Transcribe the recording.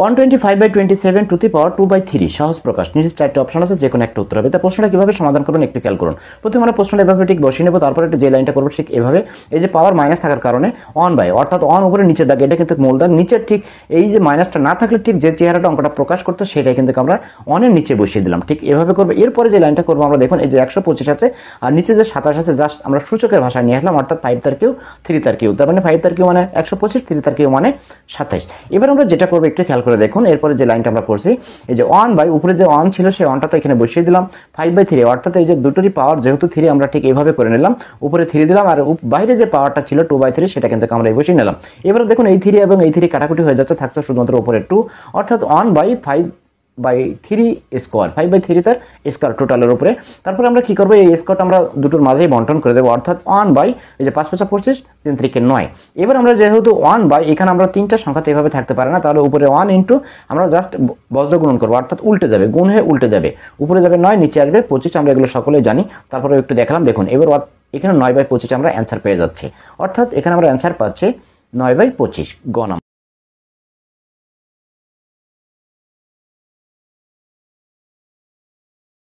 125/27 to the পাওয়ার 2/3 সহজ প্রকাশ। নিচে 4টি অপশন আছে, যে কোনো একটা উত্তর হবে। তা প্রশ্নটা কিভাবে সমাধান করবেন একটু খেয়াল করুন। প্রথমে আমরা প্রশ্নটা এভাবে ঠিক বসিয়ে নেব, তারপরে যে লাইনটা করবো ঠিক এভাবে। এই যে পাওয়ার মাইনাস থাকার কারণে অন বাই, অর্থাৎ অন উপরে নিচের দাগ, এটা কিন্তু মূল দাগ। নিচের ঠিক এই যে মাইনাসটা না থাকলে ঠিক যে চেহারাটা অঙ্কটা প্রকাশ করতো সেটাই কিন্তু আমরা অনের নিচে বসিয়ে দিলাম, ঠিক এভাবে করবো। এরপরে যে লাইনটা করবো আমরা, দেখুন এই যে 125 আছে আর নিচে যে 27 আছে, জাস্ট আমরা সূচকের ভাষায় নিয়ে আসলাম, অর্থাৎ 5 তার কিউ 3 তার কিউ, তার মানে 5 তার কিউ মানে 125, 3 তার কিউ মানে 27। এবার আমরা যেটা করবো একটু খেয়াল করে দেখুন। এরপরে যে লাইনটা আমরা করছি, এই যে 1 বাই উপরে যে 1 ছিল সেই 1টা তো এখানে বসিয়ে দিলাম, 5/3, অর্থাৎ এই যে দুটোরই পাওয়ার যেহেতু 3 আমরা ঠিক এইভাবে করে নিলাম, উপরে 3 দিলাম আর বাইরে যে পাওয়ারটা ছিল 2/3 সেটা কিন্তু আমরা এই বসিয়ে নিলাম। এবারে দেখুন এই 3 এবং এই 3 কাটাকুটি হয়ে যাচ্ছে, থাকছে শুধুমাত্র উপরে 2, অর্থাৎ 1/5/3 স্কোয়ার, 5/3 তার স্কোয়ার টোটালের উপরে। তারপরে আমরা কি করবো, এই স্কোয়ারটা আমরা দুটোর মাঝেই বন্টন করে দেবো, অর্থাৎ 1 বাই এই যে 5 5 25, 3 3 9। এবার আমরা যেহেতু 1 বাই এখানে আমরা তিনটা সংখ্যা তো এভাবে থাকতে পারে না, তাহলে উপরে 1 ইন্টু আমরা জাস্ট বজ্র গুণন করবো, অর্থাৎ উল্টে যাবে, গুণ হয়ে উল্টে যাবে, উপরে যাবে 9, নিচে আসবে 25, আমরা এগুলো সকলেই জানি। তারপরে একটু দেখালাম, দেখুন এবার এখানে 9/25 আমরা অ্যান্সার পেয়ে যাচ্ছি, অর্থাৎ এখানে আমরা অ্যান্সার পাচ্ছি 9/25 গ নাম্বার।